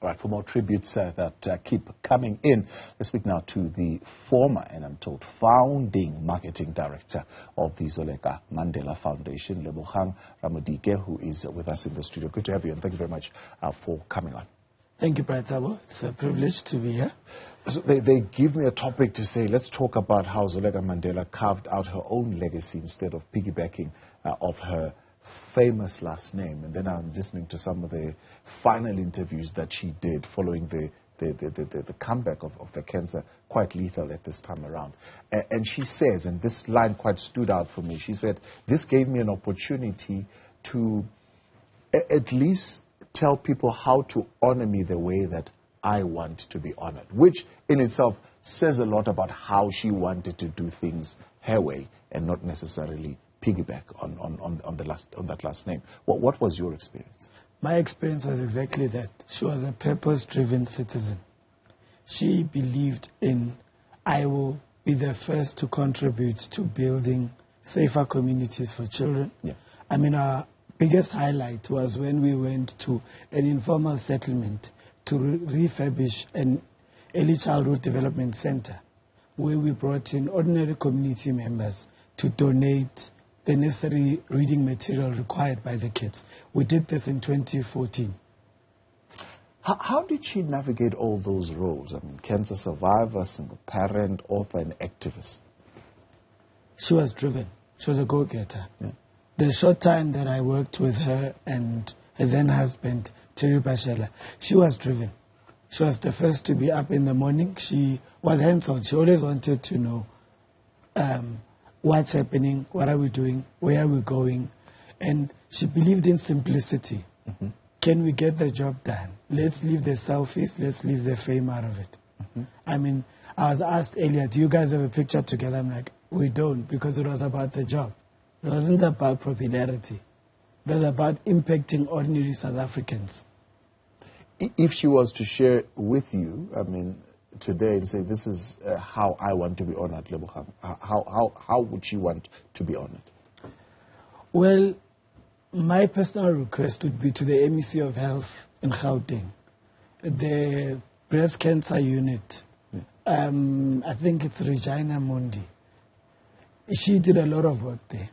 Right, for more tributes that keep coming in, let's speak now to the former, and I'm told, founding marketing director of the Zoleka Mandela Foundation Lebogang, Ramodike, who is with us in the studio. Good to have you, and thank you very much for coming on. Thank you, Thabo. It's a privilege to be here. So they give me a topic to say, let's talk about how Zoleka Mandela carved out her own legacy instead of piggybacking off her famous last name. And then I'm listening to some of the final interviews that she did following the comeback of the cancer, quite lethal at this time around. And she says, and this line quite stood out for me, she said, this gave me an opportunity to at least tell people how to honor me the way that I want to be honored, which in itself says a lot about how she wanted to do things her way and not necessarily piggyback on that last name. What was your experience? My experience was exactly that. She was a purpose-driven citizen. She believed in, I will be the first to contribute to building safer communities for children. Yeah. I mean, our biggest highlight was when we went to an informal settlement to refurbish an early childhood development center, where we brought in ordinary community members to donate the necessary reading material required by the kids. We did this in 2014. How did she navigate all those roles? I mean, cancer survivor, single parent, author, and activist. She was driven. She was a go-getter. Yeah. The short time that I worked with her and her then husband, Terry Bashela, she was driven. She was the first to be up in the morning. She was hands-on. She always wanted to know what's happening, what are we doing, where are we going. And she believed in simplicity. Mm-hmm. Can we get the job done? Let's leave the selfies, let's leave the fame out of it. Mm-hmm. I mean, I was asked earlier, do you guys have a picture together? I'm like, we don't, because it was about the job. It wasn't about popularity. It was about impacting ordinary South Africans. If she was to share with you, I mean, today and say, this is how I want to be honored, Lebogang, how would she want to be honored? Well, my personal request would be to the MEC of Health in Gauteng, the breast cancer unit. I think it's Regina Mundi. She did a lot of work there.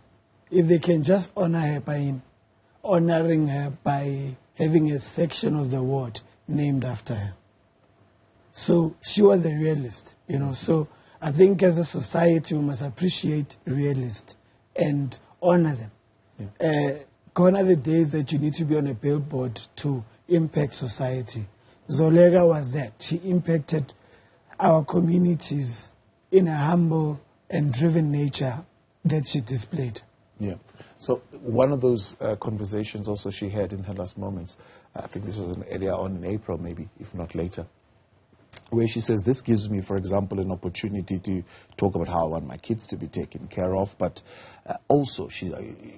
If they can just honor her by honoring her by having a section of the ward named after her. So she was a realist, you know. So I think as a society we must appreciate realists and honor them. Yeah. Gone are the days that you need to be on a billboard to impact society. Zoleka was that. She impacted our communities in a humble and driven nature that she displayed. Yeah. So one of those conversations also she had in her last moments, I think this was earlier on in April maybe, if not later, where she says, this gives me, for example, an opportunity to talk about how I want my kids to be taken care of, but also,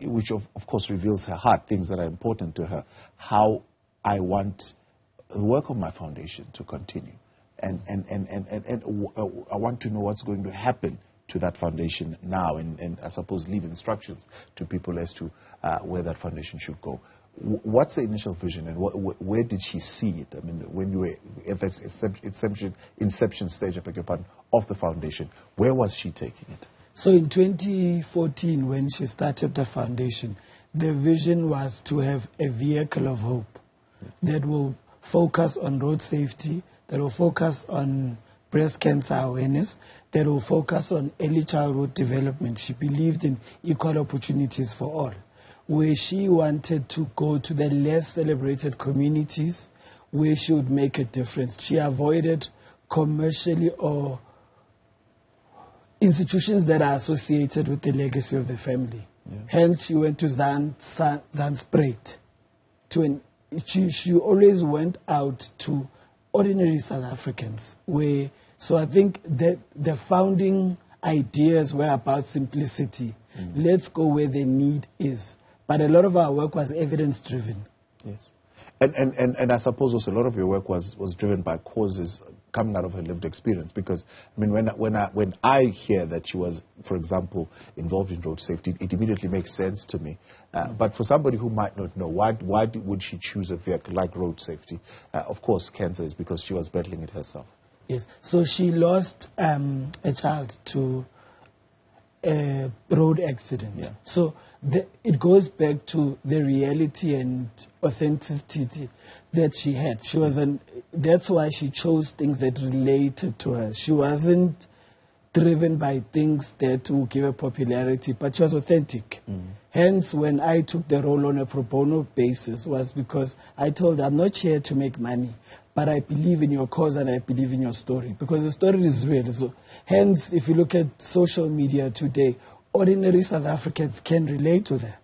which of course reveals her heart, things that are important to her, how I want the work of my foundation to continue. And I want to know what's going to happen to that foundation now, and I suppose leave instructions to people as to where that foundation should go. What's the initial vision, and where did she see it? I mean, when you were at that inception stage, of the foundation, where was she taking it? So in 2014, when she started the foundation, the vision was to have a vehicle of hope that will focus on road safety, that will focus on breast cancer awareness, that will focus on early childhood development. She believed in equal opportunities for all, where she wanted to go to the less celebrated communities where she would make a difference. She avoided commercially or institutions that are associated with the legacy of the family. Yeah. Hence, she went to Zandspruit. She always went out to ordinary South Africans. So I think that the founding ideas were about simplicity. Let's go where the need is. But a lot of our work was evidence-driven. Yes. And I suppose also a lot of your work was driven by causes coming out of her lived experience. Because I mean, when I hear that she was, for example, involved in road safety, it immediately makes sense to me. But for somebody who might not know, why would she choose a vehicle like road safety? Of course, cancer is because she was battling it herself. Yes. So she lost a child to a road accident. Yeah. So it goes back to the reality and authenticity that she had. She was that's why she chose things that related to her. She wasn't driven by things that will give her popularity, but she was authentic. Hence, when I took the role on a pro bono basis, was because I told her, I'm not here to make money, but I believe in your cause and I believe in your story, because the story is real. So, hence, if you look at social media today, ordinary South Africans can relate to that.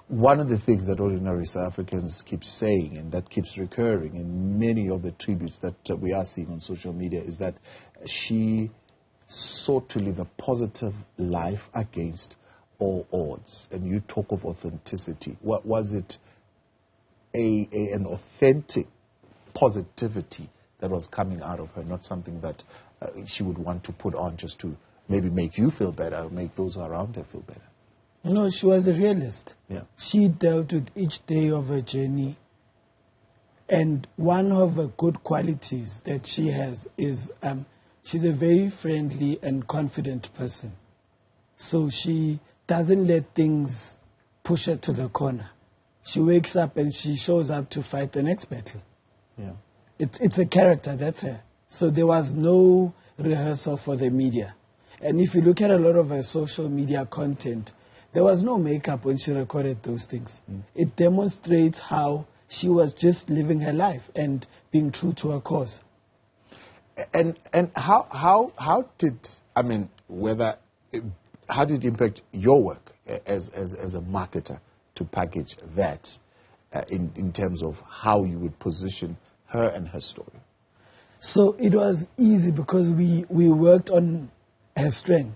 One of the things that ordinary South Africans keep saying, and that keeps recurring in many of the tributes that we are seeing on social media, is that she sought to live a positive life against all odds. And you talk of authenticity. What was it? An authentic positivity that was coming out of her, not something that she would want to put on just to maybe make you feel better or make those around her feel better. No, she was a realist. Yeah. She dealt with each day of her journey. And one of the good qualities that she has is she's a very friendly and confident person. So she doesn't let things push her to the corner. She wakes up and she shows up to fight the next battle. Yeah. It's a character, that's her. So there was no rehearsal for the media. And if you look at a lot of her social media content, there was no makeup when she recorded those things. It demonstrates how she was just living her life and being true to her cause. And how did, I mean, how did it impact your work as a marketer to package that in terms of how you would position her and her story? So it was easy because we worked on her strength.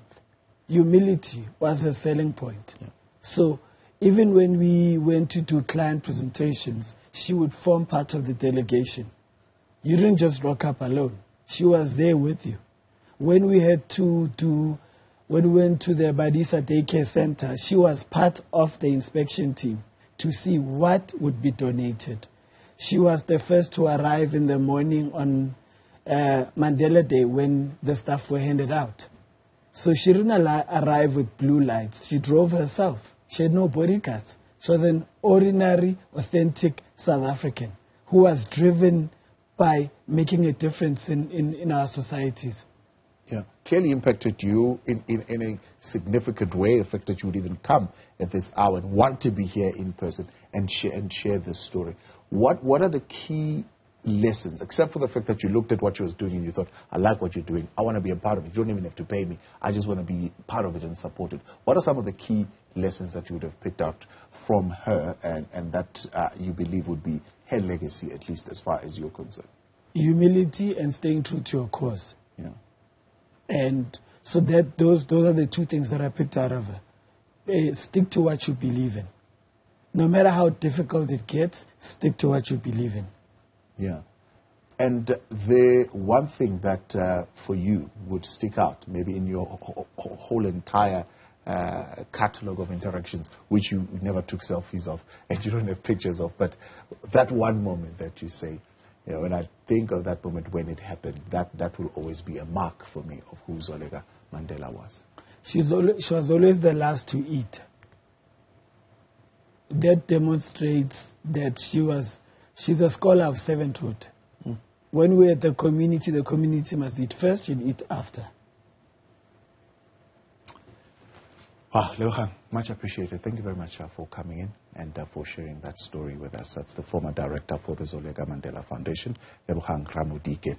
Humility was her selling point. Yeah. So even when we went to do client presentations, she would form part of the delegation. You didn't just rock up alone. She was there with you. When we went to the Badisa Daycare Center, she was part of the inspection team to see what would be donated. She was the first to arrive in the morning on Mandela Day when the stuff were handed out. So she didn't arrive with blue lights. She drove herself. She had no bodyguards. She was an ordinary, authentic South African who was driven by making a difference in our societies. Yeah, clearly impacted you in a significant way, the fact that you would even come at this hour and want to be here in person and share this story. What are the key lessons, except for the fact that you looked at what she was doing and you thought, I like what you're doing, I want to be a part of it, you don't even have to pay me, I just want to be part of it and support it. What are some of the key lessons that you would have picked out from her and that you believe would be her legacy, at least as far as you're concerned? Humility and staying true to your cause. Yeah. And so those are the two things that I picked out of her. Stick to what you believe in. No matter how difficult it gets, stick to what you believe in. Yeah. And the one thing that for you would stick out, maybe in your whole entire catalog of interactions, which you never took selfies of and you don't have pictures of, but that one moment that you say, you know, when I think of that moment when it happened, that will always be a mark for me of who Zoleka Mandela was. She was always the last to eat. That demonstrates that she's a scholar of servanthood. When we're at the community must eat first, you'll eat after. Lebogang, much appreciated. Thank you very much for coming in and for sharing that story with us. That's the former director for the Zoleka Mandela Foundation, Lebogang Ramodike.